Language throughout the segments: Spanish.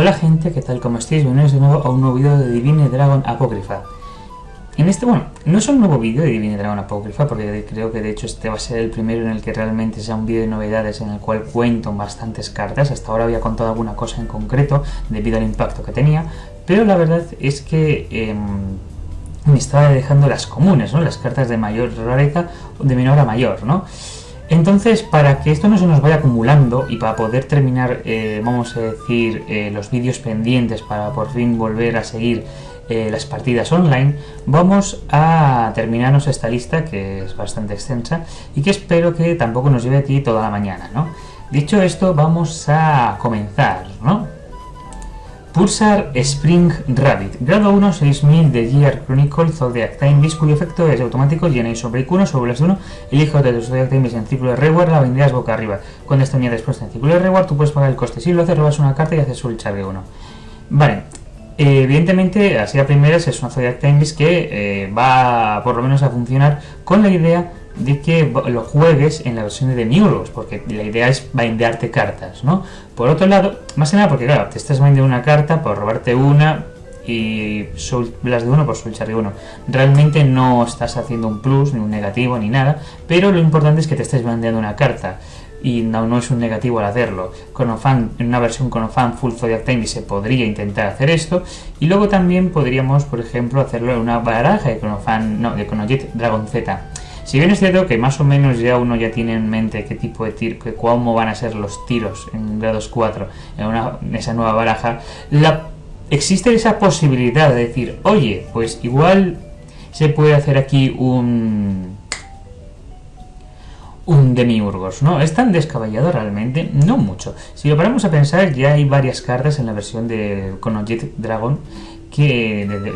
Hola gente, ¿qué tal? ¿Cómo estáis? Bienvenidos de nuevo a un nuevo vídeo de Divine Dragon Apócrifa. En este, bueno, no es un nuevo vídeo de Divine Dragon Apócrifa, porque creo que de hecho este va a ser el primero en el que realmente sea un vídeo de novedades en el cual cuento bastantes cartas. Hasta ahora había contado alguna cosa en concreto debido al impacto que tenía, pero la verdad es que me estaba dejando las comunes, ¿no? Las cartas de mayor rareza o de menor a mayor, ¿no? Entonces, para que esto no se nos vaya acumulando y para poder terminar, vamos a decir, los vídeos pendientes para por fin volver a seguir las partidas online, vamos a terminarnos esta lista que es bastante extensa y que espero que tampoco nos lleve aquí toda la mañana, ¿no? Dicho esto, vamos a comenzar, ¿no? Pulsar Spring Rabbit, grado 1, 6000 de Gear Chronicle Zodiac Timebeast, cuyo efecto es automático. Llena sobre icono sobre las de 1, elige otra de tus Zodiac Timebeast en círculo de reward, la vendrás boca arriba. Cuando esta unidad después en círculo de reward, tú puedes pagar el coste. Si lo haces, robas una carta y haces un charge 1. Vale, evidentemente, así a primeras es una Zodiac Timebeast que va por lo menos a funcionar con la idea de que lo juegues en la versión de Demiurgos, porque la idea es bindearte cartas, ¿no? Por otro lado, más que nada porque claro, te estás bindeando una carta por robarte una y las de uno por sulchar de uno. Realmente no estás haciendo un plus, ni un negativo, ni nada, pero lo importante es que te estés bindeando una carta. Y no es un negativo al hacerlo. Conofan, en una versión Conofan Full Zodiac Timebeast se podría intentar hacer esto. Y luego también podríamos, por ejemplo, hacerlo en una baraja de Conofan, no, de Konojet Dragon Z. Si bien es cierto que más o menos ya uno ya tiene en mente qué tipo de tiro, cómo van a ser los tiros en grados 4 en esa nueva baraja, existe esa posibilidad de decir, oye, pues igual se puede hacer aquí un Demiurgos, ¿no? ¿Es tan descabellado realmente? No mucho. Si lo paramos a pensar, ya hay varias cartas en la versión de Konojet Dragon de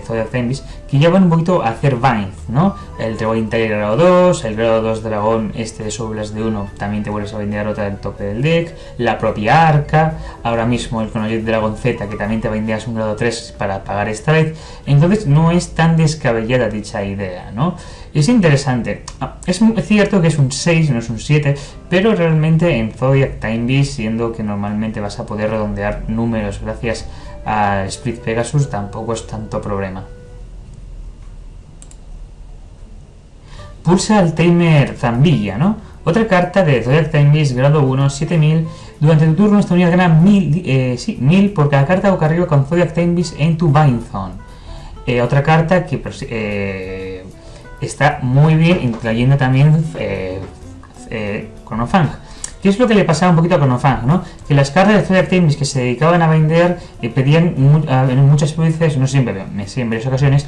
Zodiac Timebeast que ya van un poquito a hacer bind, ¿no? El Dragón Interior grado 2, el grado 2 dragón de sobras de 1 también te vuelves a bindear otra del tope del deck, la propia arca, ahora mismo el Konojet Dragon Z que también te bindeas un grado 3 para pagar strike. Entonces no es tan descabellada dicha idea, ¿no? Es interesante. Es cierto que es un 6, no es un 7, pero realmente en Zodiac Timebeast, siendo que normalmente vas a poder redondear números gracias a Split Pegasus, tampoco es tanto problema. Pulsa el Tamer Zambilla, ¿no? Otra carta de Zodiac Timebeast, grado 1, 7000. Durante tu turno esta unidad gana 1000 por cada carta boca arriba con Zodiac Timebeast en tu bind zone. Otra carta que está muy bien, incluyendo también Conofang. ¿Qué es lo que le pasaba un poquito a Conofang, ¿no? Que las cartas de Zodiac Timebeast que se dedicaban a vender pedían en muchas veces, no siempre, en varias ocasiones,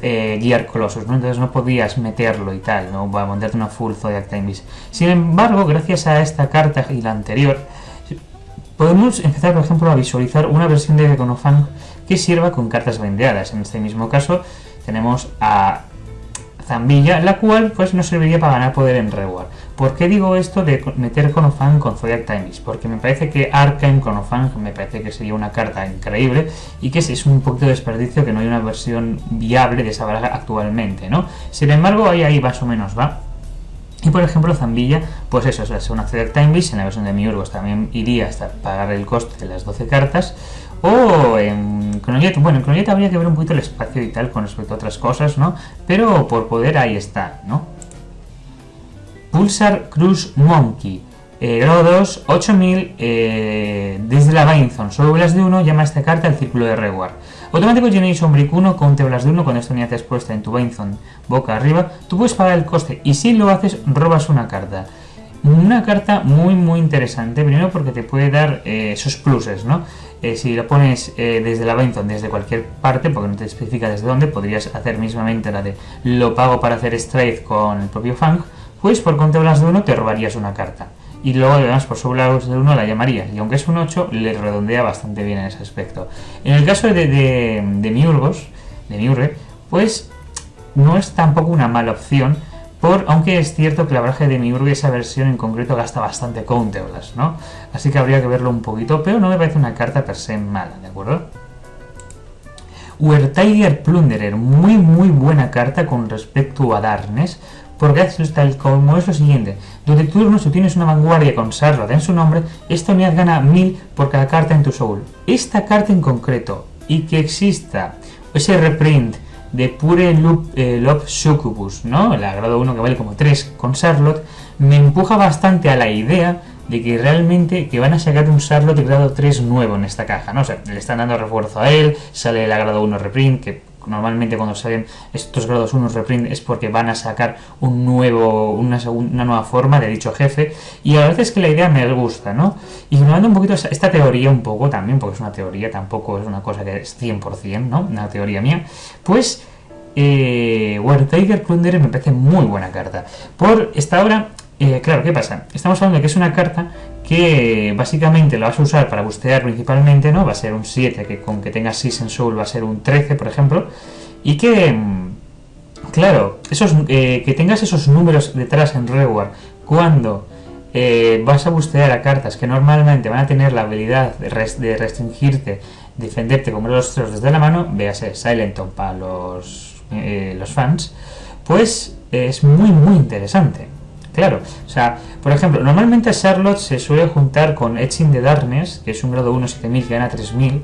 Gear Colossus, ¿no? Entonces no podías meterlo y tal, ¿no? Para montarte una full Zodiac Timebeast. Sin embargo, gracias a esta carta y la anterior, podemos empezar, por ejemplo, a visualizar una versión de Conofang que sirva con cartas vendeadas. En este mismo caso tenemos a Zambilla, la cual pues nos serviría para ganar poder en reward. ¿Por qué digo esto de meter Conofang con Zodiac Timebeast? Porque me parece que Arkham Conofang me parece que sería una carta increíble y que es un poquito de desperdicio que no hay una versión viable de esa baraja actualmente, ¿no? Sin embargo, ahí más o menos va. Y por ejemplo, Zambilla, pues eso, es una Zodiac Timebeast, en la versión de Demiurgos también iría hasta pagar el coste de las 12 cartas. O en Konojet, bueno, en Konojet habría que ver un poquito el espacio y tal con respecto a otras cosas, ¿no? Pero por poder ahí está, ¿no? Pulsar Cruise Monkey, grado 2, 8000, desde la bind zone, solo velas de 1, llama a esta carta al círculo de reward. Automático Generation Break 1 con velas de 1, cuando esta unidad es puesta en tu bind zone boca arriba, tú puedes pagar el coste y si lo haces, robas una carta. Una carta muy muy interesante, primero porque te puede dar esos pluses, ¿no? Si lo pones desde la bind zone, desde cualquier parte, porque no te especifica desde dónde, podrías hacer mismamente la de lo pago para hacer strike con el propio Fang, pues por contablas de 1 te robarías una carta. Y luego además por sobras de 1 la llamarías, y aunque es un 8, le redondea bastante bien en ese aspecto. En el caso de Demiurge, pues no es tampoco una mala opción, aunque es cierto que la baraja de Demiurge, esa versión en concreto, gasta bastante Counterblast, ¿no? Así que habría que verlo un poquito, pero no me parece una carta per se mala, ¿de acuerdo? Weretiger Plunderer, muy muy buena carta con respecto a Darkness, porque haces tal como es lo siguiente. Durante tu turno, si tienes una vanguardia con Charlotte en su nombre, esta unidad gana 1000 por cada carta en tu soul. Esta carta en concreto, y que exista ese reprint de Pure Love Succubus, ¿no? El grado 1 que vale como 3 con Charlotte, me empuja bastante a la idea de que realmente que van a sacar un Charlotte de grado 3 nuevo en esta caja, ¿no? O sea, le están dando refuerzo a él, sale el grado 1 reprint, que normalmente cuando salen estos grados 1 reprint es porque van a sacar una nueva forma de dicho jefe, y la verdad es que la idea me gusta, ¿no? Ignorando un poquito esta teoría un poco también, porque es una teoría, tampoco es una cosa que es 100%, ¿no? Una teoría mía, pues War Tiger Plunderer me parece muy buena carta. Por esta hora, claro, ¿qué pasa? Estamos hablando de que es una carta que básicamente la vas a usar para bustear principalmente, ¿no? Va a ser un 7, que con que tengas 6 en soul va a ser un 13, por ejemplo, y que, claro, que tengas esos números detrás en reward cuando vas a bustear a cartas que normalmente van a tener la habilidad de restringirte, defenderte como los trozos desde la mano, véase Silenton para los fans, pues es muy muy interesante. Claro, o sea, por ejemplo, normalmente a Charlotte se suele juntar con Etching the Darkness, que es un grado 1 7000 que gana 3000,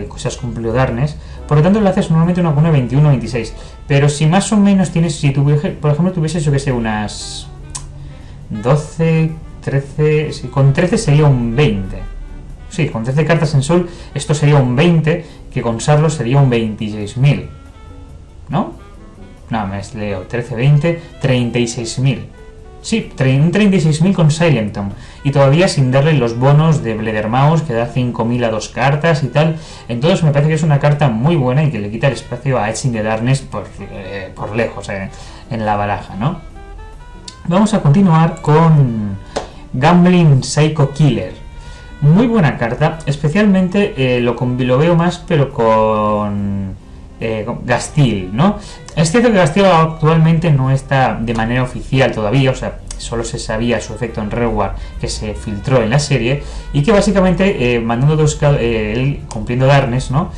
cosas cumplido Darkness, por lo tanto lo haces normalmente una con una 21 26, pero si más o menos tienes, si tú, por ejemplo, tuvieses, yo que sé, unas 12, 13, con 13 sería un 20, sí, con 13 cartas en Soul, esto sería un 20, que con Charlotte sería un 26.000, ¿no? No, me leo, 13, 20, 36.000. Sí, un 36.000 con Silenton, y todavía sin darle los bonos de Bledermaus, que da 5.000 a 2 cartas y tal. Entonces me parece que es una carta muy buena y que le quita el espacio a Etching the Darkness por lejos en la baraja, ¿no? Vamos a continuar con Gambling Psycho Killer. Muy buena carta, especialmente lo veo más pero con Gastil, ¿no? Es cierto que Gastil actualmente no está de manera oficial todavía, o sea, solo se sabía su efecto en reward que se filtró en la serie, y que básicamente mandando él cumpliendo Darkness, ¿no?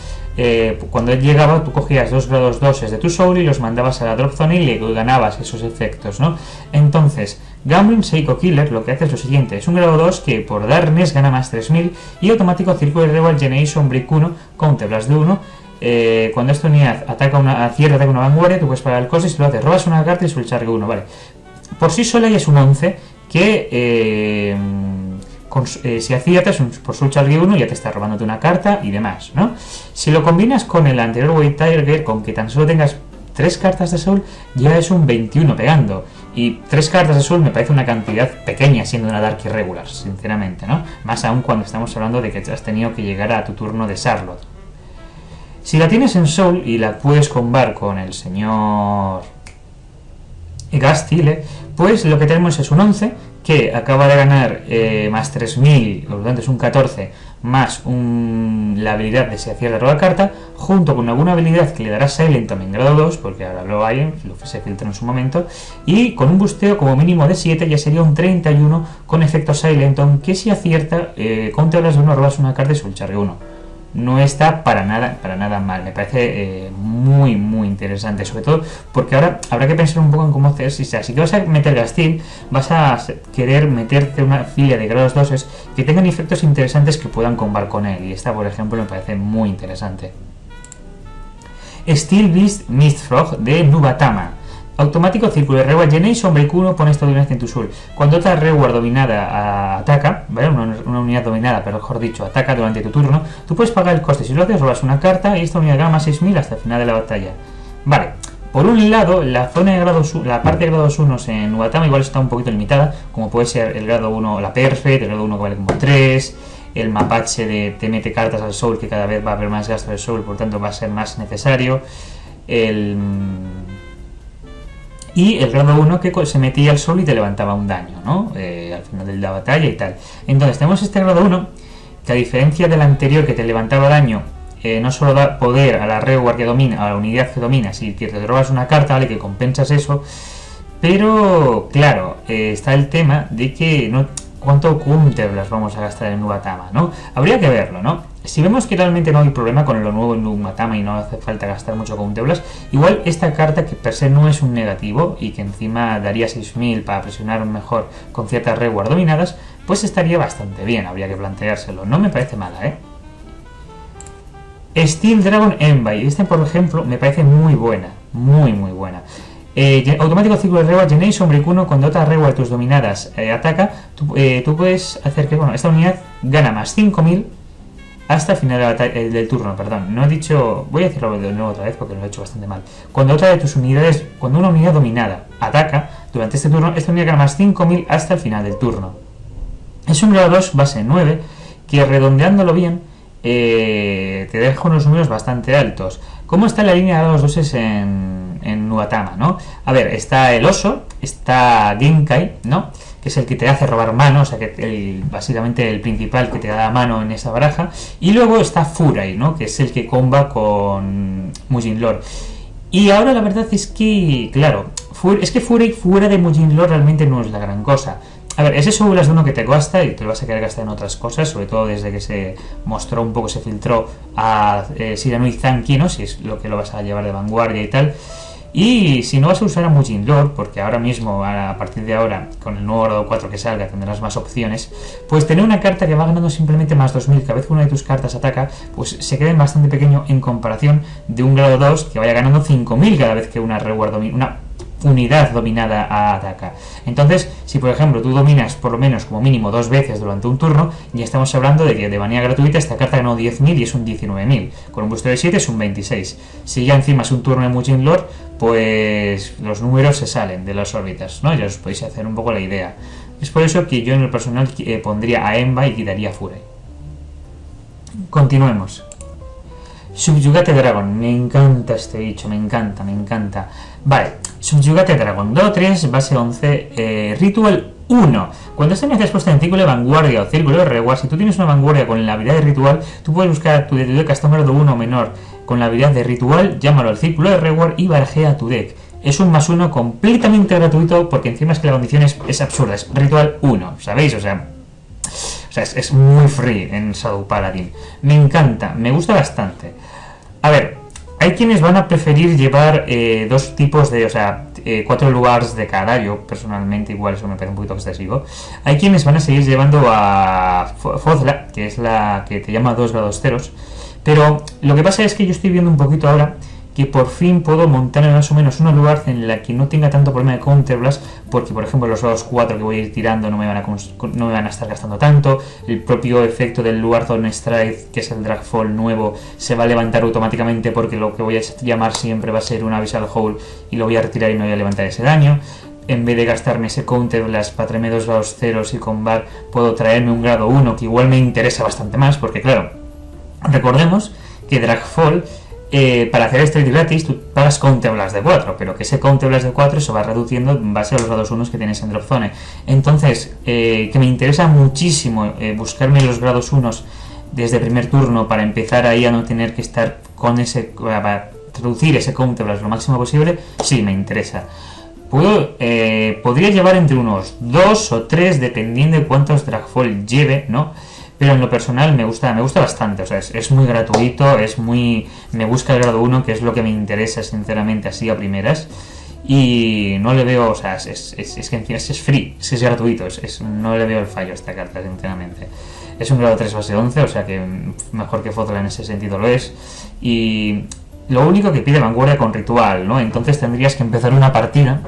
Cuando él llegaba, tú cogías 2 grados 2 de tu soul y los mandabas a la drop zone y le ganabas esos efectos, ¿no? Entonces, Gambling Psycho Killer lo que hace es lo siguiente: es un grado 2 que por Darkness gana más 3000 y automático Círculo de Reward Generation Break 1 Counter Blast de 1. Cuando esta unidad ataca una vanguardia, tú puedes pagar el coste y si lo haces, robas una carta y Soul Charge 1, ¿vale? Por sí sola ya es un 11 que si aciertas por Soul Charge 1 ya te está robándote una carta y demás, ¿no? Si lo combinas con el anterior White Tiger, con que tan solo tengas 3 cartas de Soul, ya es un 21 pegando, y 3 cartas de Soul me parece una cantidad pequeña siendo una Dark Irregular, sinceramente, ¿no? Más aún cuando estamos hablando de que has tenido que llegar a tu turno de Charlotte. Si la tienes en Soul y la puedes combar con el señor Gastile, pues lo que tenemos es un 11 que acaba de ganar más 3000, por lo tanto es un 14, más la habilidad de si acierta roba carta, junto con alguna habilidad que le dará Silenton en grado 2, porque ahora lo hay, se filtró en su momento, y con un busteo como mínimo de 7 ya sería un 31 con efecto Silenton, que si acierta, contra las de 1 robas una carta y Soul Charge 1. No está para nada mal, me parece muy muy interesante, sobre todo porque ahora habrá que pensar un poco en cómo hacer. Si te vas a meter Gastil, vas a querer meterte una fila de grados 2 que tengan efectos interesantes que puedan combar con él, y esta por ejemplo me parece muy interesante. Steel Beast Mistfrog de Nubatama. Automático Círculo de Reward Generation Break 1, pone esta unidad en tu soul. Cuando otra Reward dominada ataca, ¿vale? Una unidad dominada, pero mejor dicho, ataca durante tu turno, tú puedes pagar el coste. Si lo haces, robas una carta y esta unidad gana más 6000 hasta el final de la batalla. Vale, por un lado, la zona de grados, la parte de grados 1 en Nubatama igual está un poquito limitada, como puede ser el grado 1, la Perfect, el grado 1 que vale como 3, el mapache de te mete cartas al soul, que cada vez va a haber más gasto de soul, por tanto va a ser más necesario. Y el grado 1 que se metía al sol y te levantaba un daño, ¿no? Al final de la batalla y tal. Entonces tenemos este grado 1 que, a diferencia del anterior que te levantaba daño, no solo da poder a la reward que domina, a la unidad que domina, si te robas una carta, ¿vale? Que compensas eso, pero claro, está el tema de que no, cuánto counter las vamos a gastar en Nubatama, ¿no? Habría que verlo, ¿no? si vemos que realmente no hay problema con lo nuevo en Numatama y no hace falta gastar mucho Counteblas, igual esta carta que per se no es un negativo y que encima daría 6000 para presionar mejor con ciertas reward dominadas, pues estaría bastante bien, habría que planteárselo. No me parece mala, Steel Dragon Envy, por ejemplo me parece muy buena, muy buena. Automático ciclo de reward, Genei Sombricuno, cuando otra reward tus dominadas ataca, tú puedes hacer que, esta unidad gana más 5000 hasta el final del turno, perdón. No he dicho, voy a decirlo de nuevo otra vez porque lo he hecho bastante mal. Cuando otra de tus unidades, cuando una unidad dominada ataca durante este turno, esta unidad gana más 5000 hasta el final del turno. Es un grado 2 base 9 que, redondeándolo bien, te deja unos números bastante altos. ¿Cómo está la línea de grados 2 en Numatama, no? A ver, está el oso, está Genkai, ¿no? Que es el que te hace robar mano, o sea, que básicamente el principal que te da mano en esa baraja. Y luego está Furai, ¿no? Que es el que comba con Mugen Lord. Y ahora la verdad es que, claro, es que Furai fuera de Mugen Lord realmente no es la gran cosa. A ver, ese Sobulas de uno que te cuesta y te lo vas a querer gastar en otras cosas, sobre todo desde que se mostró un poco, se filtró a Shiranui Zanki, ¿no? Si es lo que lo vas a llevar de vanguardia y tal. Y si no vas a usar a Mugen Lord, porque ahora mismo, a partir de ahora, con el nuevo grado 4 que salga, tendrás más opciones, pues tener una carta que va ganando simplemente más 2000 cada vez que una de tus cartas ataca, pues se queda bastante pequeño en comparación de un grado 2 que vaya ganando 5000 cada vez que una unidad dominada ataca. Entonces, si por ejemplo tú dominas por lo menos como mínimo 2 veces durante un turno, ya estamos hablando de que de manera gratuita esta carta ganó 10.000 y es un 19.000. Con un booster de 7 es un 26. Si ya encima es un turno de Mugen Lord, pues los números se salen de las órbitas, ¿no? Ya os podéis hacer un poco la idea. Es por eso que yo en el personal pondría a Envy y quitaría a Furai. Continuemos. Subyugate Dragon, me encanta este bicho, me encanta. Vale, Subyugate Dragon, 2-3, base 11, Ritual 1. Cuando esta unidad es puesta en círculo de vanguardia o círculo de reward, si tú tienes una vanguardia con la habilidad de ritual, tú puedes buscar tu deck hasta un grado 1 o menor con la habilidad de ritual, llámalo al círculo de reward y barajea tu deck. Es un +1 completamente gratuito porque encima es que la condición es absurda, es ritual 1, ¿sabéis? O sea, es muy free en Shadow Paladin. Me encanta, me gusta bastante. A ver, hay quienes van a preferir llevar dos tipos de, 4 lugares de cada. Yo personalmente igual eso me parece un poquito excesivo. Hay quienes van a seguir llevando a Fozla, que es la que te llama 2 grados ceros. Pero lo que pasa es que yo estoy viendo un poquito ahora que por fin puedo montar más o menos una lugar en la que no tenga tanto problema de counterblast, porque por ejemplo los grados 4 que voy a ir tirando no me van a estar gastando tanto. El propio efecto del Luarzone Strike, que es el Dragfall nuevo, se va a levantar automáticamente porque lo que voy a llamar siempre va a ser un Abyssal Hole y lo voy a retirar y no voy a levantar ese daño. En vez de gastarme ese counterblast para traerme 2 grados 0 y con bar, puedo traerme un grado 1 que igual me interesa bastante más, porque claro, recordemos que Dragfall, para hacer este gratis tú pagas Counterblast de 4, pero que ese Counterblast de 4 se va reduciendo en base a los grados 1 que tienes en Dropzone. Entonces, que me interesa muchísimo buscarme los grados 1 desde el primer turno para empezar ahí a no tener que estar con ese, para reducir ese Counterblast lo máximo posible, sí, me interesa. Podría llevar entre unos 2 o 3 dependiendo de cuántos Dragfall lleve, ¿no? Pero en lo personal me gusta bastante, o sea, es muy gratuito, me busca el grado 1, que es lo que me interesa sinceramente así a primeras, y no le veo, o sea, es que encima es free, es gratuito, no le veo el fallo a esta carta sinceramente. Es un grado 3 base 11, o sea que mejor que Fozla en ese sentido lo es, y lo único que pide vanguardia con ritual, ¿no? Entonces tendrías que empezar una partida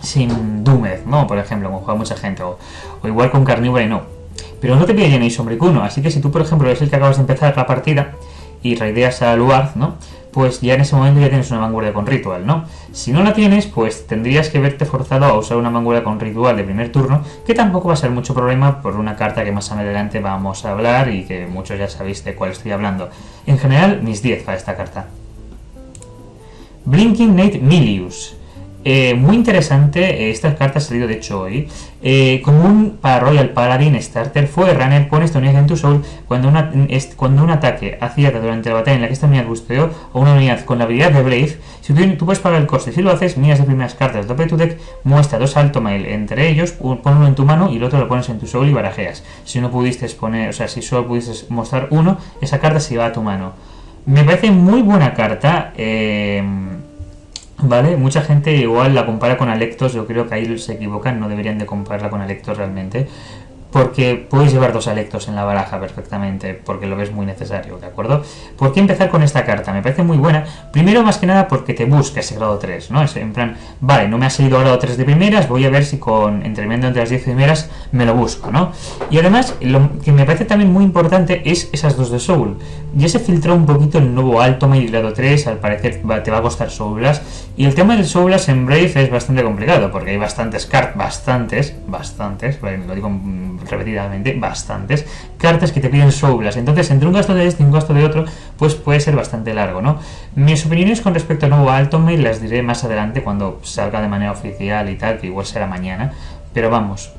sin Doomed, ¿no? Por ejemplo, como juega mucha gente, o igual con Carnivore no. Pero no te pide Genei Sombricuno, así que si tú, por ejemplo, eres el que acabas de empezar la partida y raideas a Luard, ¿no? Pues ya en ese momento ya tienes una vanguardia con ritual, ¿no? Si no la tienes, pues tendrías que verte forzado a usar una vanguardia con ritual de primer turno, que tampoco va a ser mucho problema por una carta que más adelante vamos a hablar y que muchos ya sabéis de cuál estoy hablando. En general, mis 10 para esta carta. Blinking Knight Milius. Muy interesante, esta carta ha salido de hecho hoy. Común para Royal Paladin Starter fue Runner, pone esta unidad en tu soul cuando un ataque acierta durante la batalla en la que esta unidad busteó o una unidad con la habilidad de Brave. Si tú puedes pagar el coste, si lo haces, miras las primeras cartas del tope de tu deck, muestra 2 alto mail entre ellos, pon uno en tu mano y el otro lo pones en tu soul y barajeas. Si no pudiste poner, o sea, si solo pudiste mostrar uno, esa carta se va a tu mano. Me parece muy buena carta. Vale, mucha gente igual la compara con Alectos, yo creo que ahí se equivocan, no deberían de compararla con Alectos realmente, porque puedes llevar 2 Alectos en la baraja perfectamente, porque lo ves muy necesario, ¿de acuerdo? ¿Por qué empezar con esta carta? Me parece muy buena, primero más que nada porque te busca ese grado 3, ¿no? Es en plan, vale, no me ha salido grado 3 de primeras, voy a ver si entre las 10 primeras me lo busco, ¿no? Y además, lo que me parece también muy importante es esas 2 de Soul. Ya se filtró un poquito el nuevo Alto Mail grado 3, al parecer te va a costar Soul Blast, y el tema del Soul Blast en Brave es bastante complicado, porque hay bastantes vale, lo digo repetidamente, bastantes cartas que te piden Soul Blast. Entonces, entre un gasto de este y un gasto de otro, pues puede ser bastante largo, ¿no? Mis opiniones con respecto al nuevo Alto Mail las diré más adelante cuando salga de manera oficial y tal, que igual será mañana, pero vamos.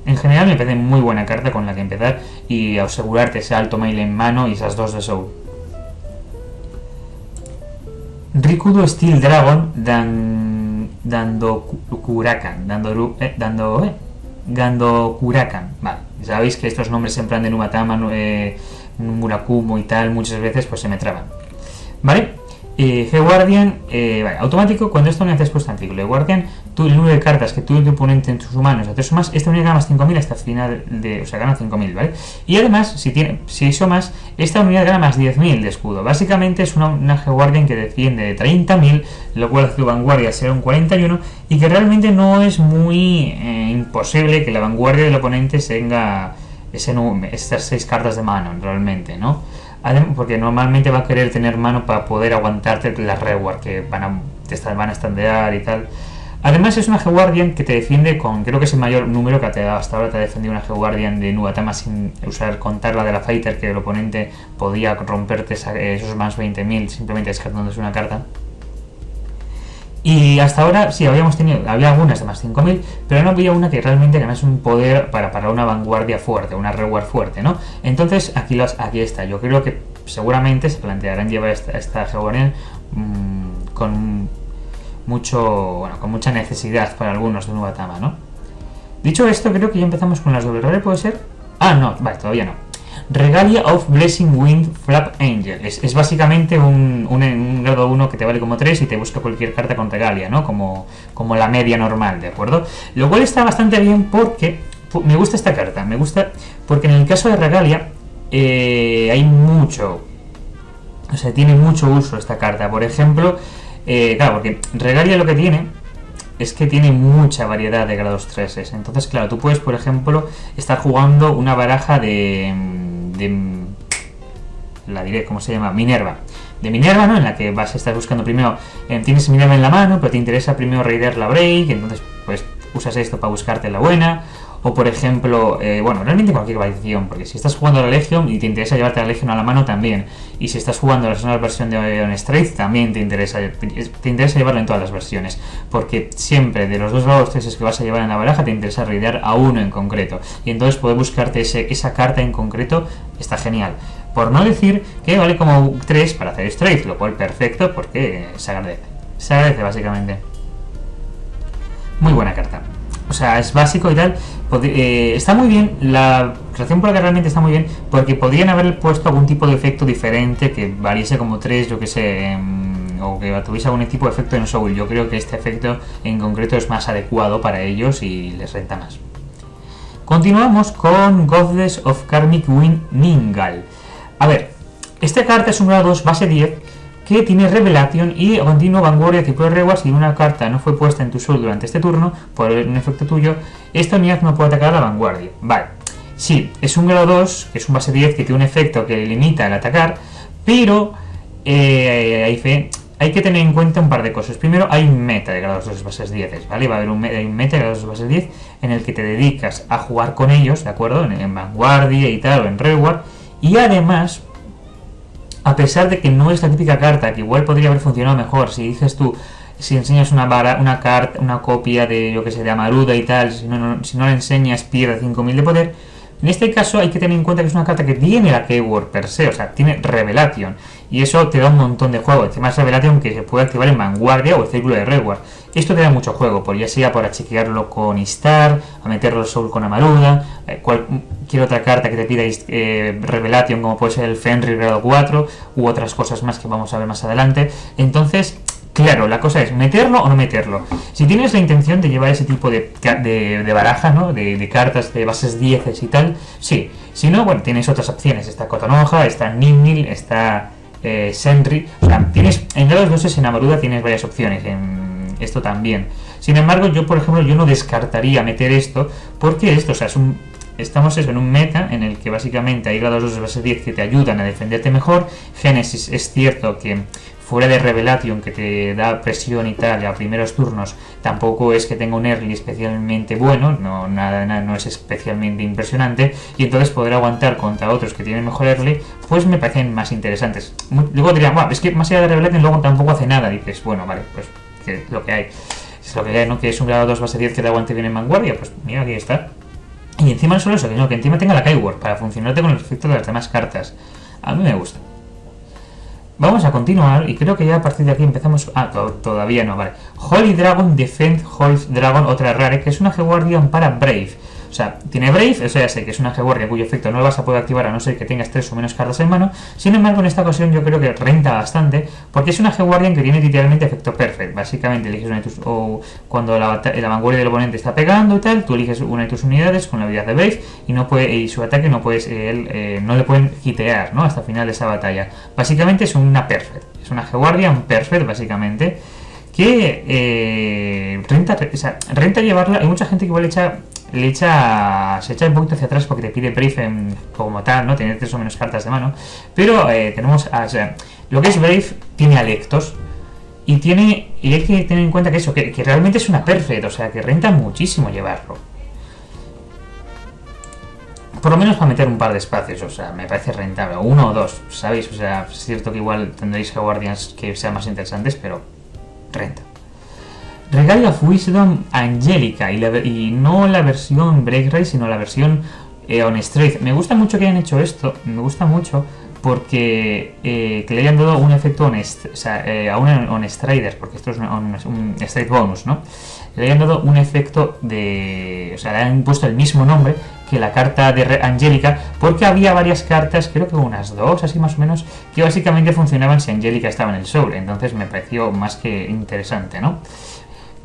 En general me parece muy buena carta con la que empezar y asegurarte ese Alto Mail en mano y esas 2 de Soul. Rikudo Steel Dragon Gando Kurakan. Vale, sabéis que estos nombres en plan de Numatama, Murakumo y tal, muchas veces pues se me traban. Vale, G-Guardian, vale, automático, cuando esta unidad es puesta en ciclo de Guardian, el número de cartas que tú y tu oponente en tus humanos a 3 o más, esta unidad gana más 5.000 hasta el final o sea, gana 5.000, ¿vale? Y además, si eso más, esta unidad gana más 10.000 de escudo. Básicamente es una G-Guardian que defiende de 30.000, lo cual hace tu vanguardia ser un 41, y que realmente no es muy imposible que la vanguardia del oponente tenga estas 6 cartas de mano, realmente, ¿no? Porque normalmente va a querer tener mano para poder aguantarte las reward que van a standear y tal. Además es una G-Guardian que te defiende con, creo que es el mayor número que hasta ahora te ha defendido una G-Guardian de Nubatama sin contar la de la Fighter, que el oponente podía romperte esos más 20.000 simplemente descartándose una carta. Y hasta ahora sí, había algunas de más 5.000, pero no había una que realmente ganase un poder para una vanguardia fuerte, una reward fuerte, ¿no? Entonces aquí está. Yo creo que seguramente se plantearán llevar esta G-Guardian con mucha necesidad para algunos de Nubatama, ¿no? Dicho esto, creo que ya empezamos con las doble rare, ¿puede ser? Ah, no, vale, todavía no. Regalia of Blessing Wind Flap Angel. Es básicamente un grado 1 que te vale como 3 y te busca cualquier carta con Regalia, ¿no? Como la media normal, ¿de acuerdo? Lo cual está bastante bien porque me gusta esta carta. Me gusta porque en el caso de Regalia hay mucho... O sea, tiene mucho uso esta carta. Por ejemplo, claro, porque Regalia lo que tiene es que tiene mucha variedad de grados 3. Entonces, claro, tú puedes, por ejemplo, estar jugando una baraja la diré, ¿cómo se llama? Minerva. De Minerva, ¿no? En la que vas a estar buscando primero, tienes Minerva en la mano, pero te interesa primero raidear la Break, entonces pues usas esto para buscarte la buena. O por ejemplo, realmente cualquier variación, porque si estás jugando a la Legion y te interesa llevarte la Legion a la mano también, y si estás jugando a la nueva versión de Iron Strike también te interesa llevarlo en todas las versiones, porque siempre de los 2 grados 3 que vas a llevar en la baraja te interesa raidear a uno en concreto, y entonces poder buscarte esa carta en concreto está genial. Por no decir que vale como 3 para hacer Strike, lo cual perfecto porque se agradece básicamente. Muy buena carta. O sea, es básico y tal. Está muy bien. La razón por la que realmente está muy bien, porque podrían haber puesto algún tipo de efecto diferente que valiese como 3, yo que sé, o que tuviese algún tipo de efecto en Soul. Yo creo que este efecto en concreto es más adecuado para ellos y les renta más. Continuamos con Goddess of Karmic Wind Ningal. A ver, esta carta es un grado 2 base 10 que tiene Revelation y continuo vanguardia tipo de reward. Si una carta no fue puesta en tu soul durante este turno por un efecto tuyo, esta unidad no puede atacar a la vanguardia. Vale, sí, es un grado 2, que es un base 10 que tiene un efecto que limita el atacar, pero hay que tener en cuenta un par de cosas. Primero, hay un meta de grados 2 bases 10, ¿vale? Va a haber un meta de grados 2 bases 10 en el que te dedicas a jugar con ellos, ¿de acuerdo? En vanguardia y tal, o en reward, y además, a pesar de que no es la típica carta, que igual podría haber funcionado mejor, si dices tú, si enseñas una carta, una copia de, yo que sé, de Amaruda y tal, si no la enseñas pierde 5000 de poder. En este caso hay que tener en cuenta que es una carta que tiene la keyword per se, o sea, tiene Revelation, y eso te da un montón de juego. Además, Revelation que se puede activar en Vanguardia o el Círculo de Reward. Esto te da mucho juego, por ya sea para chequearlo con Istar, a meterlo Soul con Amaruda, cualquier otra carta que te pida Revelation, como puede ser el Fenrir grado 4, u otras cosas más que vamos a ver más adelante. Entonces, claro, la cosa es meterlo o no meterlo. Si tienes la intención de llevar ese tipo de baraja, ¿no? De cartas de bases 10 y tal, sí. Si no, bueno, tienes otras opciones. Está Kotonoha, está Nimnil, está Senri. O sea, tienes en grados 2 en Amaruda tienes varias opciones. En esto también. Sin embargo, yo, por ejemplo, yo no descartaría meter esto, porque esto, o sea, estamos en un meta en el que básicamente hay grados 2 de base 10 que te ayudan a defenderte mejor. Génesis es cierto que fuera de Revelation, que te da presión y tal a primeros turnos, tampoco es que tenga un early especialmente bueno, no es especialmente impresionante, y entonces poder aguantar contra otros que tienen mejor early, pues me parecen más interesantes. Luego dirían, bueno, es que más allá de Revelation luego tampoco hace nada, dices, bueno, vale, pues que lo que hay. Es lo que hay, ¿no? Que es un grado 2 base 10 que te aguante bien en vanguardia, pues mira, aquí está. Y encima no solo eso, que encima tenga la keyword para funcionarte con el efecto de las demás cartas. A mí me gusta. Vamos a continuar y creo que ya a partir de aquí empezamos... todavía no, vale. Holy Dragon Defend Holy Dragon, otra rare, que es una G-Guardian para Brave. O sea, tiene Brave, eso ya sé que es una G-Guardia cuyo efecto no lo vas a poder activar a no ser que tengas 3 o menos cartas en mano. Sin embargo, en esta ocasión yo creo que renta bastante, porque es una G-Guardian que tiene literalmente efecto perfect. Básicamente eliges una de tus... o cuando la vanguardia del oponente está pegando y tal, tú eliges una de tus unidades con la habilidad de Brave y su ataque no puedes no le pueden hitear, ¿no? Hasta el final de esa batalla. Básicamente es una perfect. Es una G-Guardian perfect, básicamente, que renta llevarla. Hay mucha gente que igual se echa un poquito hacia atrás porque te pide Brave como tal, ¿no? Tener 3 o menos cartas de mano. Pero tenemos, lo que es Brave tiene Alectos y hay que tener en cuenta que eso, que realmente es una perfect, o sea, que renta muchísimo llevarlo. Por lo menos para meter un par de espacios, o sea, me parece rentable. 1 o 2, ¿sabéis? O sea, es cierto que igual tendréis Guardians que sean más interesantes, pero renta. Regalia of Wisdom Angelica y no la versión Break Ray, sino la versión On Straight. Me gusta mucho que hayan hecho esto, me gusta mucho porque que le hayan dado un efecto a un On Strider, porque esto es un Straight bonus, ¿no? Le hayan dado un efecto de... O sea, le han puesto el mismo nombre que la carta de Angelica, porque había varias cartas, creo que unas 2 así más o menos, que básicamente funcionaban si Angelica estaba en el Soul. Entonces me pareció más que interesante, ¿no?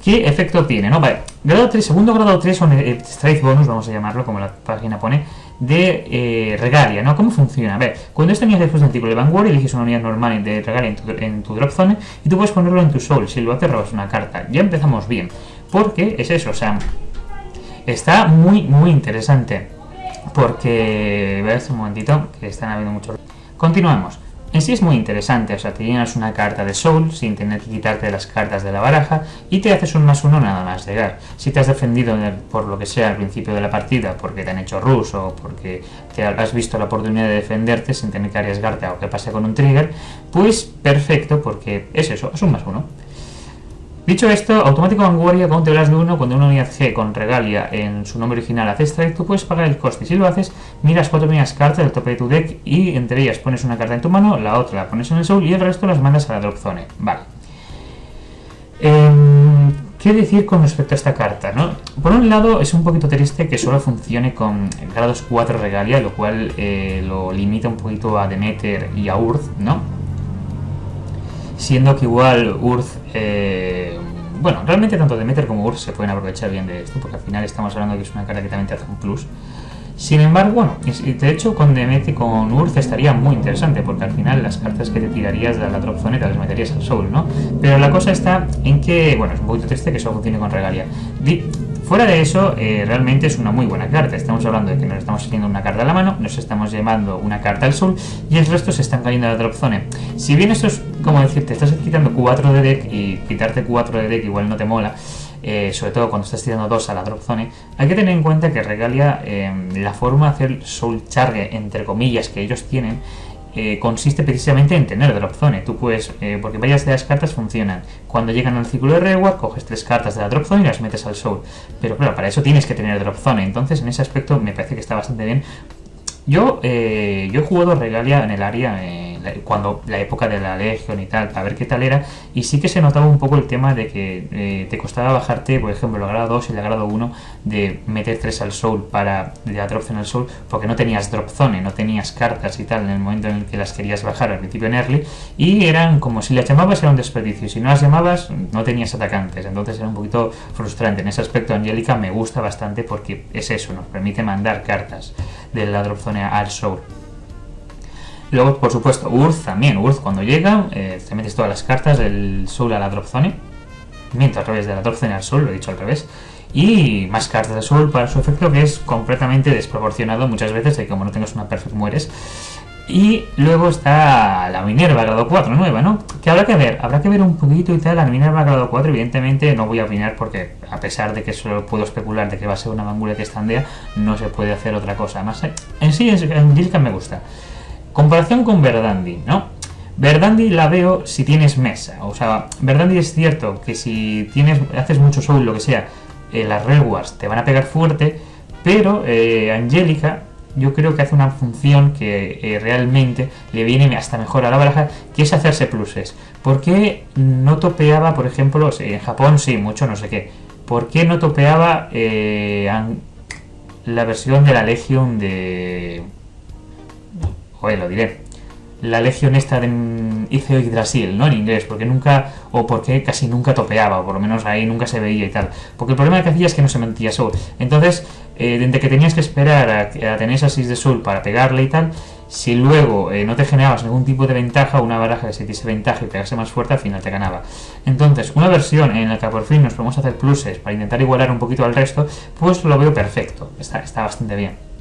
¿Qué efecto tiene? ¿No? Vale, grado 3, segundo grado 3 son Strike Bonus, vamos a llamarlo, como la página pone, de Regalia, ¿no? ¿Cómo funciona? A ver, cuando esta unidad después del artículo de Vanguardia, eliges una unidad normal de Regalia en tu drop zone y tú puedes ponerlo en tu Soul. Si lo haces, robas una carta. Ya empezamos bien, porque es eso, o sea, está muy, muy interesante. Porque, veis un momentito, que están habiendo muchos... Continuamos. En sí es muy interesante, o sea, te llenas una carta de Soul sin tener que quitarte las cartas de la baraja y te haces un +1 nada más llegar. Si te has defendido por lo que sea al principio de la partida, porque te han hecho rush o porque te has visto la oportunidad de defenderte sin tener que arriesgarte a lo que pase con un trigger, pues perfecto, porque es eso, es un +1. Dicho esto, automático vanguardia con teorías de 1, cuando una unidad G con Regalia en su nombre original hace strike, tú puedes pagar el coste. Si lo haces, miras 4 primeras cartas del tope de tu deck y entre ellas pones una carta en tu mano, la otra la pones en el Soul y el resto las mandas a la drop zone. Vale. ¿Qué decir con respecto a esta carta, no? Por un lado, es un poquito triste que solo funcione con grados 4 Regalia, lo cual lo limita un poquito a Demeter y a Urth, ¿no? Siendo que igual Urth, bueno, realmente tanto Demeter como Urth se pueden aprovechar bien de esto, porque al final estamos hablando de que es una carta que también te hace un plus. Sin embargo, bueno, de hecho con Demeter, con Urth estaría muy interesante, porque al final las cartas que te tirarías de la drop zone te las meterías al Soul, ¿no? Pero la cosa está en que, bueno, es un poquito triste que solo funcione con Regalia. Fuera de eso, realmente es una muy buena carta. Estamos hablando de que nos estamos haciendo una carta a la mano, nos estamos llevando una carta al Soul y el resto se están cayendo a la drop zone. Si bien esto es, como decirte, estás quitando 4 de deck y quitarte 4 de deck igual no te mola, sobre todo cuando estás tirando 2 a la drop zone, hay que tener en cuenta que Regalia, la forma de hacer Soul Charge, entre comillas, que ellos tienen, consiste precisamente en tener Drop Zone. Tú puedes, porque varias de las cartas funcionan. Cuando llegan al círculo de reward, coges 3 cartas de la Drop Zone y las metes al Soul. Pero claro, para eso tienes que tener Drop Zone. Entonces, en ese aspecto me parece que está bastante bien. Yo he jugado Regalia en el área cuando la época de la Legion y tal, para ver qué tal era, y sí que se notaba un poco el tema de que te costaba bajarte, por ejemplo, el grado 2 y el grado 1 de meter 3 al Soul de la Drop Zone al Soul, porque no tenías Drop Zone, no tenías cartas y tal en el momento en el que las querías bajar al principio en early, y eran como si las llamabas era un desperdicio, y si no las llamabas no tenías atacantes, entonces era un poquito frustrante. En ese aspecto Angélica me gusta bastante porque es eso, nos permite mandar cartas de la Drop Zone al Soul. Luego, por supuesto, Urth también. Urth cuando llega, te metes todas las cartas del Soul a la Drop Zone. Miento, al revés, de la Drop Zone al Soul, lo he dicho al revés. Y más cartas de Soul para su efecto, que es completamente desproporcionado muchas veces, de que como no tengas una Perfect mueres. Y luego está la Minerva grado 4 nueva, ¿no? Que habrá que ver un poquito y tal. La Minerva grado 4, evidentemente no voy a opinar porque, a pesar de que solo puedo especular de que va a ser una Vanguardia que estandea, no se puede hacer otra cosa. Además, en sí, Angélica me gusta. Comparación con Verdandi, ¿no? Verdandi la veo si tienes mesa. O sea, Verdandi es cierto que si haces mucho Soul, lo que sea, las rewards te van a pegar fuerte, pero Angélica yo creo que hace una función que realmente le viene hasta mejor a la baraja, que es hacerse pluses. ¿Por qué no topeaba, por ejemplo, en Japón sí, mucho no sé qué? ¿Por qué no topeaba la versión de la Legion de... Joder, lo diré. La Legion esta de Iceo Yggdrasil, ¿no? En inglés, porque casi nunca topeaba, o por lo menos ahí nunca se veía y tal. Porque el problema que hacía es que no se mentía Soul. Entonces, desde que tenías que esperar a tener esa 6 de Soul para pegarle y tal, si luego no te generabas ningún tipo de ventaja, una baraja que se diese ventaja y pegase más fuerte, al final te ganaba. Entonces, una versión en la que por fin nos podemos hacer pluses para intentar igualar un poquito al resto, pues lo veo perfecto. Está bastante bien.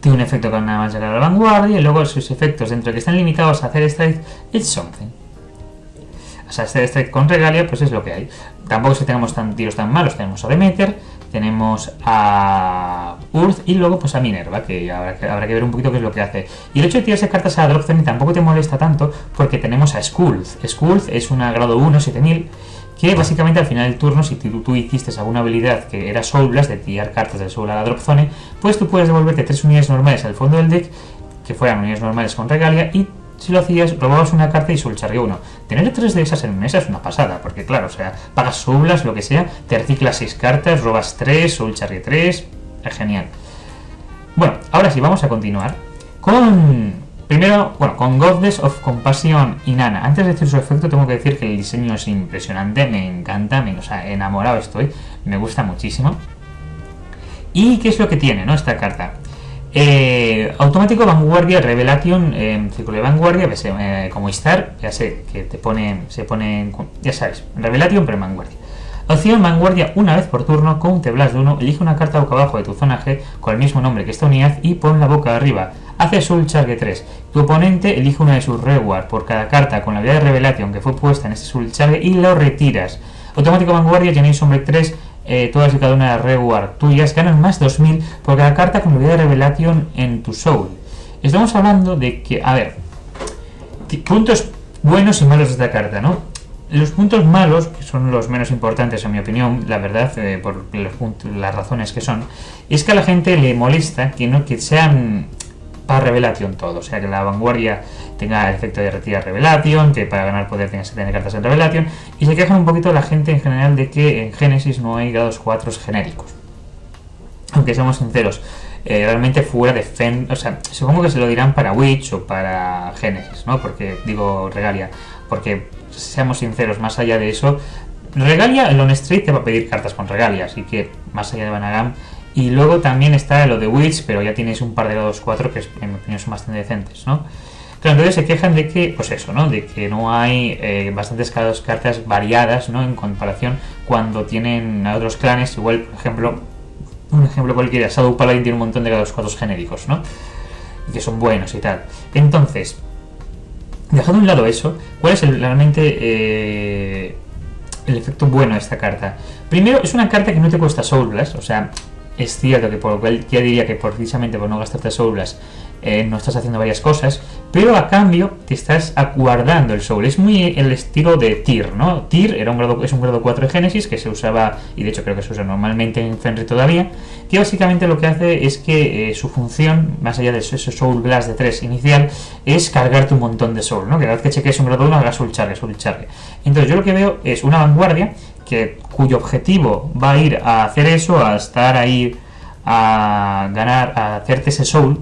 Tiene un efecto con nada más llegar a la vanguardia y luego sus efectos, dentro de que están limitados a hacer strike, it's something. O sea, hacer strike con Regalia, pues es lo que hay. Tampoco es que tengamos tiros tan malos. Tenemos a Demeter, tenemos a Urth y luego pues a Minerva, que habrá que ver un poquito qué es lo que hace. Y el hecho de tirarse cartas a la Drop Zone tampoco te molesta tanto porque tenemos a Skullth. Skullth es una grado 1, 7000, que básicamente al final del turno, si tú hiciste alguna habilidad que era Soul Blast, de tirar cartas del Soul a la Drop Zone, pues tú puedes devolverte 3 unidades normales al fondo del deck, que fueran unidades normales con Regalia, y si lo hacías, robabas una carta y Soul Charge 1. Tener 3 de esas en mesa es una pasada, porque claro, o sea, pagas Soul Blast, lo que sea, te reciclas 6 cartas, robas 3, Soul Charge 3, es genial. Bueno, ahora sí, vamos a continuar con... Primero, con Goddess of Compassion y Nana. Antes de decir su efecto, tengo que decir que el diseño es impresionante, me encanta, o sea, enamorado estoy, me gusta muchísimo. ¿Y qué es lo que tiene, no, esta carta? Automático Vanguardia Revelation, círculo de Vanguardia, como Star, ya sé que se pone, ya sabes, Revelation pero Vanguardia. Opción Vanguardia una vez por turno, con un Blast de 1, elige una carta boca abajo de tu zona G con el mismo nombre que esta unidad y pon la boca arriba. Hace Soul Charge 3. Tu oponente elige una de sus rewards por cada carta con la habilidad de Revelation que fue puesta en este Soul Charge y lo retiras. Automático Vanguardia, tenéis hombre 3, todas y cada una de las rewards tuyas ganan más 2000 por cada carta con la habilidad de Revelation en tu Soul. Estamos hablando de que, a ver, puntos buenos y malos de esta carta, ¿no? Los puntos malos, que son los menos importantes en mi opinión, la verdad, por las razones que son, es que a la gente le molesta que sean para Revelation todo, o sea, que la vanguardia tenga el efecto de retirar Revelation, que para ganar poder tengas que tener cartas en Revelation, y se quejan un poquito la gente en general de que en Génesis no hay grados 4 genéricos. Aunque seamos sinceros, realmente fuera de o sea, supongo que se lo dirán para Witch o para Génesis, ¿no? Porque digo Regalia, porque seamos sinceros, más allá de eso, Regalia, el On Street te va a pedir cartas con Regalia, así que más allá de Vanagam. Y luego también está lo de Witch, pero ya tienes un par de grados 4 que en mi opinión son bastante decentes, ¿no? Claro, entonces se quejan de que, pues eso, ¿no? De que no hay bastantes cartas variadas, ¿no? En comparación cuando tienen a otros clanes, igual, por ejemplo, un ejemplo cualquiera, Shadow Paladin tiene un montón de grados 4 genéricos, ¿no? Y que son buenos y tal. Entonces, dejando a un lado eso, ¿cuál es realmente el efecto bueno de esta carta? Primero, es una carta que no te cuesta Soul Blast, o sea, es cierto que por lo cual ya diría que precisamente por no gastarte Soul Blast no estás haciendo varias cosas, pero a cambio te estás guardando el soul. Es muy el estilo de Tyr, ¿no? Tyr es un grado 4 de Génesis que se usaba, y de hecho creo que se usa normalmente en Fenrir todavía, que básicamente lo que hace es que su función, más allá de ese Soul Blast de 3 inicial, es cargarte un montón de soul, ¿no? Que cada vez que cheques un grado 1 haga soul charge. Entonces yo lo que veo es una vanguardia cuyo objetivo va a ir a hacer eso, a estar ahí, a ganar, a hacerte ese soul,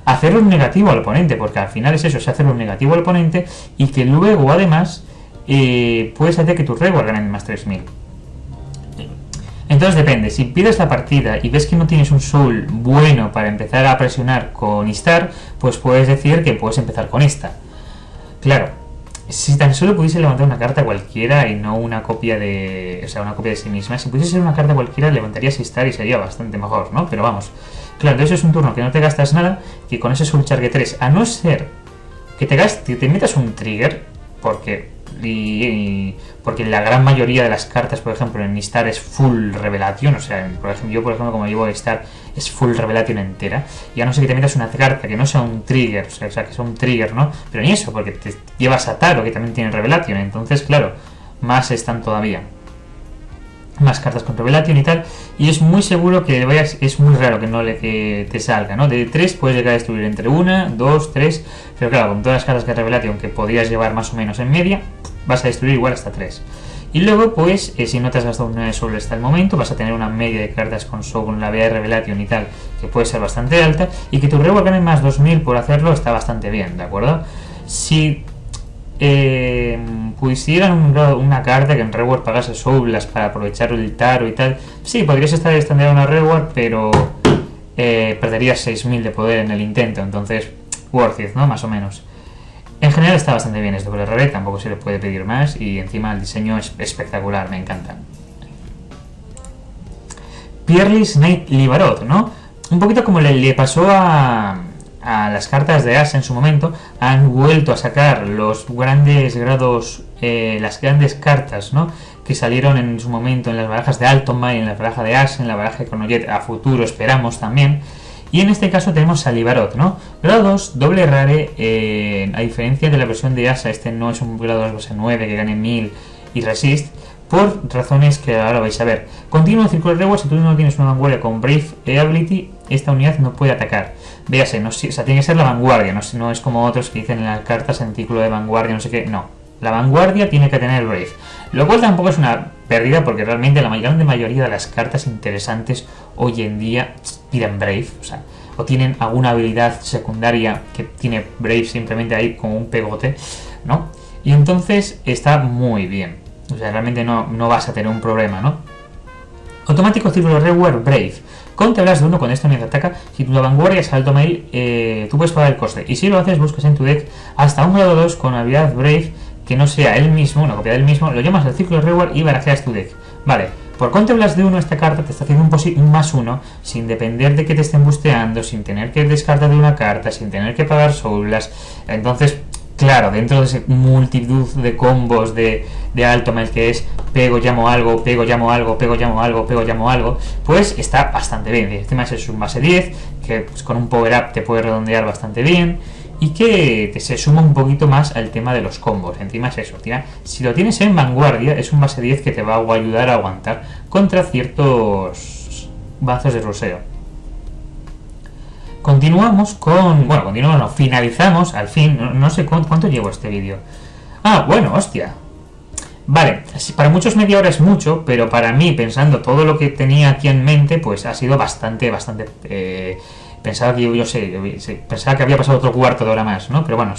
hacerlo un negativo al oponente, porque al final es eso, es hacerlo un negativo al oponente, y que luego además puedes hacer que tus rewards ganen más 3000. Entonces depende, si pides la partida y ves que no tienes un soul bueno para empezar a presionar con Istar, pues puedes decir que puedes empezar con esta. Claro, si tan solo pudiese levantar una carta cualquiera y no una copia de... O sea, una copia de sí misma. Si pudiese ser una carta cualquiera, levantarías Istar y sería bastante mejor, ¿no? Pero vamos. Claro, entonces es un turno que no te gastas nada, que con ese Soul Charge 3, a no ser que te metas un trigger, porque la gran mayoría de las cartas, por ejemplo, en Istar es full Revelation, o sea, yo por ejemplo como llevo Istar es full Revelation entera, y a no ser que te metas una carta que no sea un trigger, o sea que sea un trigger, ¿no? Pero ni eso, porque te llevas a Taro, que también tiene Revelation, entonces claro, más están todavía. Más cartas con Revelation y tal, y es muy seguro que vayas, es muy raro que te salga, ¿no? De 3 puedes llegar a destruir entre 1, 2, 3, pero claro, con todas las cartas que Revelation que podrías llevar más o menos en media, vas a destruir igual hasta 3. Y luego, pues, si no te has gastado una de Soul hasta el momento, vas a tener una media de cartas con Soul, con la habilidad de Revelation y tal, que puede ser bastante alta, y que tu reward gane más 2000 por hacerlo está bastante bien, ¿de acuerdo? Si pusieran una carta que en reward pagase Soul Blast para aprovechar el Taro y tal, sí, podrías estar extendiendo una reward, pero perderías 6000 de poder en el intento, entonces worth it, ¿no? Más o menos. En general está bastante bien, es doble rare, tampoco se le puede pedir más, y encima el diseño es espectacular, me encanta. Peerless Knight Livarot, ¿no? Un poquito como le pasó a las cartas de As en su momento, han vuelto a sacar los grandes grados, las grandes cartas, ¿no? Que salieron en su momento en las barajas de Altomai, en la baraja de As, en la baraja de Chronojet, a futuro esperamos también. Y en este caso tenemos a Livarot, ¿no? Grado 2, doble rare, a diferencia de la versión de Asa, este no es un grado 2 base 9 que gane 1000 y resist, por razones que ahora vais a ver. Continuo círculo de reward, si tú no tienes una vanguardia con Brave Ability, esta unidad no puede atacar. Véase, no, o sea, tiene que ser la vanguardia, no es como otros que dicen en las cartas en círculo de vanguardia, no sé qué, no. La vanguardia tiene que tener Brave, lo cual tampoco es una pérdida porque realmente la grande mayoría de las cartas interesantes hoy en día piden Brave, o tienen alguna habilidad secundaria que tiene Brave simplemente ahí como un pegote, ¿no? Y entonces está muy bien, o sea, realmente no vas a tener un problema, ¿no? Automático círculo reward Brave. Conteblas de 1 con esta unidad ataca. Si tu vanguardia es alto mail, tú puedes pagar el coste. Y si lo haces, buscas en tu deck hasta un grado 2 con habilidad Brave que no sea él mismo, una copia del mismo, lo llamas al círculo reward y barajeas tu deck. Vale, por Conteblas de 1 esta carta te está haciendo un más 1 sin depender de que te estén busteando, sin tener que descartar de una carta, sin tener que pagar Soul Blast. Entonces, claro, dentro de ese multitud de combos de Altomel que es pego, llamo algo, pego, llamo algo, pego, llamo algo, pego, llamo algo, pues está bastante bien. Encima es un base 10, que pues, con un power up te puede redondear bastante bien y que se suma un poquito más al tema de los combos. Encima es eso, tía, si lo tienes en vanguardia, es un base 10 que te va a ayudar a aguantar contra ciertos bazos de ruseo. Finalizamos, al fin, no sé cuánto llevo este vídeo. Ah, bueno, hostia. Vale, para muchos media hora es mucho, pero para mí, pensando todo lo que tenía aquí en mente, pues ha sido bastante, pensaba que había pasado otro cuarto de hora más, ¿no? Pero bueno.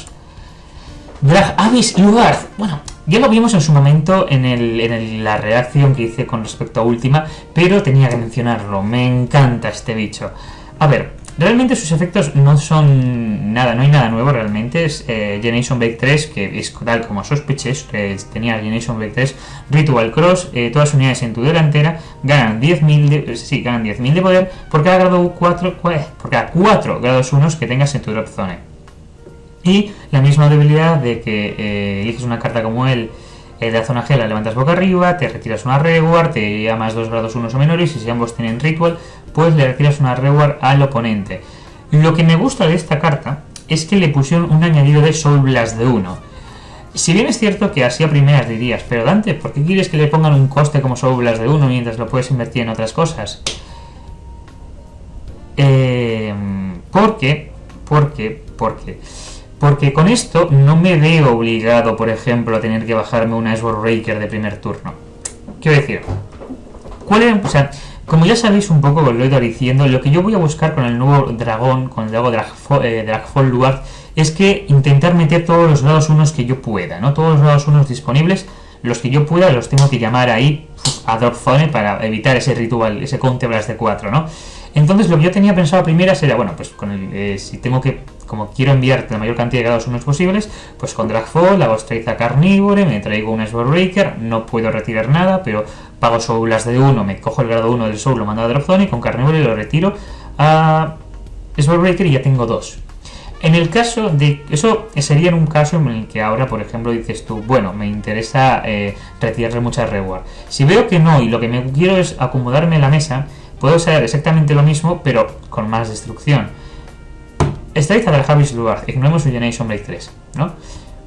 Drag Abyss Lugarth. Bueno, ya lo vimos en su momento en la reacción que hice con respecto a Última, pero tenía que mencionarlo. Me encanta este bicho. A ver, realmente sus efectos no son nada, no hay nada nuevo realmente. Es Generation Break 3, que es tal como sospeché, que tenía Generation Break 3, Ritual Cross, todas las unidades en tu delantera ganan 10.000 de poder por cada grado 4, por cada 4 grados 1 que tengas en tu drop zone. Y la misma debilidad de que eliges una carta como él de la zona G, la levantas boca arriba, te retiras una reward, te llamas 2 grados 1 o menores, y si ambos tienen ritual, pues le retiras una reward al oponente. Lo que me gusta de esta carta es que le pusieron un añadido de Soul Blast de 1. Si bien es cierto que así a primeras dirías, pero Dante, ¿por qué quieres que le pongan un coste como Soul Blast de 1 mientras lo puedes invertir en otras cosas? Porque con esto no me veo obligado, por ejemplo, a tener que bajarme una Sword Breaker de primer turno. Quiero decir, como ya sabéis un poco, os lo he ido diciendo, lo que yo voy a buscar con el nuevo dragón, con el nuevo Dragfall Luard, es que intentar meter todos los grados 1 que yo pueda, ¿no? Todos los grados 1 disponibles, los que yo pueda, los tengo que llamar ahí a Drop Zone para evitar ese ritual, ese Counter Blast de 4, ¿no? Entonces lo que yo tenía pensado a primeras era, bueno, pues si tengo que, como quiero enviarte la mayor cantidad de grados 1 posibles, pues con Dragfall hago Straight a Carnivore, me traigo un Sword Breaker, no puedo retirar nada, pero pago Soul Blast de 1, me cojo el grado 1 del Soul, lo mando a Drop Zone y con Carnivore lo retiro a Sword Breaker y ya tengo 2. En el caso de... Eso sería en un caso en el que ahora, por ejemplo, dices tú, bueno, me interesa retirarle muchas reward. Si veo que no y lo que me quiero es acomodarme en la mesa, puedo hacer exactamente lo mismo, pero con más destrucción. Straight a Drahavis Luard, ignoremos su Generation Break 3, ¿no?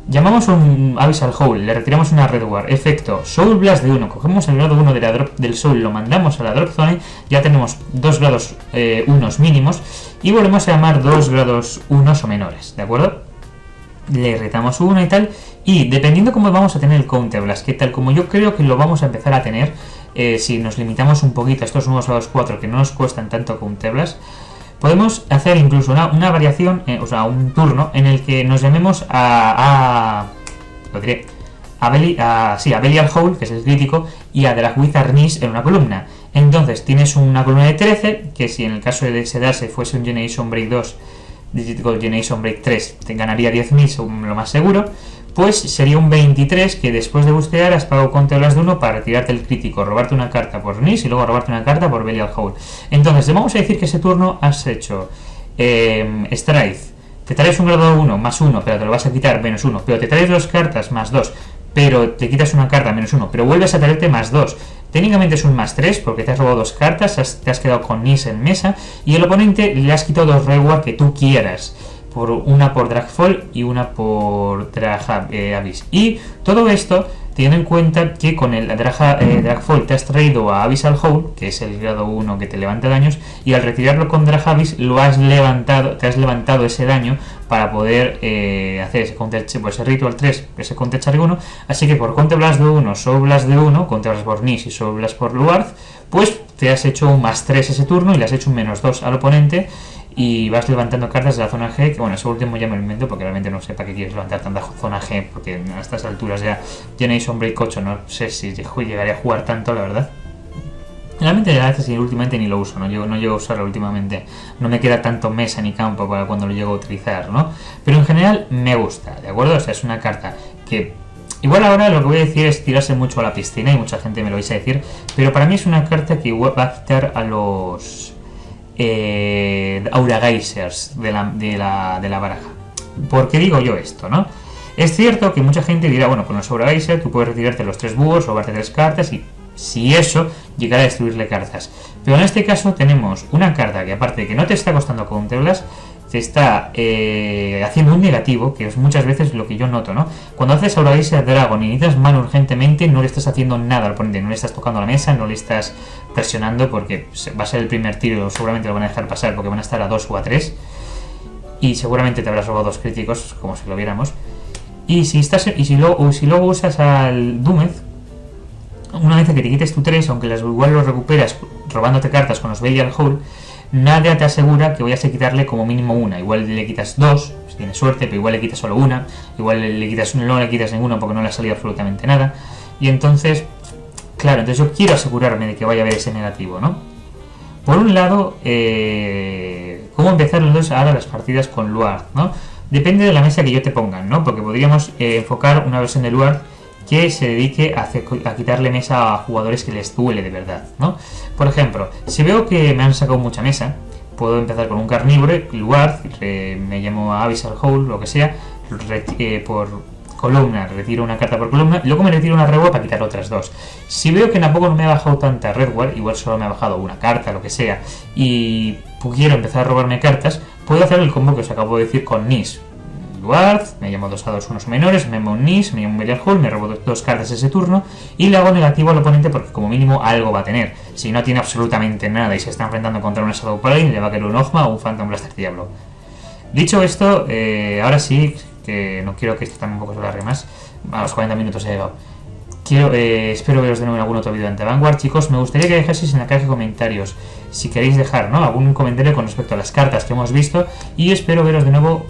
Llamamos un Abyssal Hole, le retiramos una Redward, efecto Soul Blast de 1, cogemos el grado 1 de la del Soul, lo mandamos a la Drop Zone, ya tenemos 2 grados 1 mínimos y volvemos a llamar 2 grados 1 o menores, ¿de acuerdo? Le retamos 1 y tal, y dependiendo cómo vamos a tener el Counter Blast, que tal como yo creo que lo vamos a empezar a tener, si nos limitamos un poquito a estos nuevos grados 4 que no nos cuestan tanto Counter Blast, podemos hacer incluso una variación, o sea, un turno en el que nos llamemos a Belial Hole, que es el crítico, y a Dragwizard Nis en una columna. Entonces tienes una columna de 13, que si en el caso de ese darse fuese un Generation Break 2, Digital Generation Break 3, te ganaría 10.000, lo más seguro, pues sería un 23 que después de bustear has pagado Counter Blast de 1 para retirarte el crítico, robarte una carta por Nis y luego robarte una carta por Belial Hole. Entonces, te vamos a decir que ese turno has hecho Strike, te traes un grado 1 más 1, pero te lo vas a quitar menos 1, pero te traes 2 cartas más 2, pero te quitas una carta menos 1, pero vuelves a traerte más 2. Técnicamente es un más 3 porque te has robado 2 cartas, te has quedado con Nis en mesa y el oponente le has quitado 2 reward que tú quieras. Una por Dragfall y una por Abyss. Y todo esto teniendo en cuenta que con el Dragfall te has traído a Abyssal Hole, que es el grado 1 que te levanta daños, y al retirarlo con Dragabyss te has levantado ese daño para poder hacer ese counter, pues ese Ritual 3, ese counter charge 1. Así que por Counter Blast de 1, Soul Blast de 1, Counter Blast por Nis y Soul Blast por Luard, pues te has hecho un más 3 ese turno y le has hecho un menos 2 al oponente. Y vas levantando cartas de la zona G, que bueno, eso último ya me lo invento porque realmente no sé para qué quieres levantar tanta zona G, porque a estas alturas ya Generation Break 8 no sé si llegaría a jugar tanto, la verdad. Realmente a veces últimamente ni lo uso, no llego a usarlo últimamente, no me queda tanto mesa ni campo para cuando lo llego a utilizar, ¿no? Pero en general me gusta, ¿de acuerdo? O sea, es una carta que... Igual ahora lo que voy a decir es tirarse mucho a la piscina y mucha gente me lo vais a decir, pero para mí es una carta que va a quitar a los... Aura Geysers de la baraja. ¿Por qué digo yo esto, no? Es cierto que mucha gente dirá, bueno, con los Aura Geyser tú puedes retirarte los 3 búhos, robarte 3 cartas y si eso, llegar a destruirle cartas. Pero en este caso tenemos una carta que aparte de que no te está costando Counter Blast, te está haciendo un negativo, que es muchas veces lo que yo noto, ¿no? Cuando haces Aura Geyser Dragon y necesitas mana urgentemente, no le estás haciendo nada al oponente, no le estás tocando la mesa, no le estás presionando porque va a ser el primer tiro, seguramente lo van a dejar pasar porque van a estar a 2 o a 3 y seguramente te habrás robado 2 críticos, como si lo viéramos. Y si luego usas al Dumez, una vez que te quites tu 3, aunque igual lo recuperas robándote cartas con los Belial Hole, nada te asegura que vayas a quitarle como mínimo una. Igual le quitas 2, si tienes suerte, pero igual le quitas solo una. Igual no le quitas ninguna porque no le ha salido absolutamente nada. Y entonces, claro, entonces yo quiero asegurarme de que vaya a haber ese negativo, ¿no? Por un lado, ¿cómo empezar ahora las partidas con Luard, ¿no? Depende de la mesa que yo te pongan, ¿no? Porque podríamos enfocar una versión de Luard que se dedique a quitarle mesa a jugadores que les duele de verdad, ¿no? Por ejemplo, si veo que me han sacado mucha mesa, puedo empezar con un Carnivore, Luard, me llamo a Abyssal Hole, lo que sea, por columna, retiro una carta por columna, y luego me retiro una Redward para quitar otras 2. Si veo que tampoco no me ha bajado tanta Redward, igual solo me ha bajado una carta, lo que sea, y quiero empezar a robarme cartas, puedo hacer el combo que os acabo de decir con Nis. Luard, me llamo 2/2 unos menores, me llamo un Nis, me llamo un Belial Hall, me robo 2 cartas ese turno y le hago negativo al oponente porque como mínimo algo va a tener. Si no tiene absolutamente nada y se está enfrentando contra un Shadow Paladin, le va a caer un Ogma o un Phantom Blaster Diablo. Dicho esto, ahora sí, que no quiero que esto tampoco se alargue más, a los 40 minutos he llegado. Espero veros de nuevo en algún otro vídeo de Anti-Vanguard, chicos. Me gustaría que dejaseis en la caja de comentarios si queréis dejar, ¿no?, algún comentario con respecto a las cartas que hemos visto y espero veros de nuevo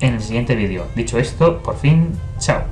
en el siguiente vídeo. Dicho esto, por fin, chao.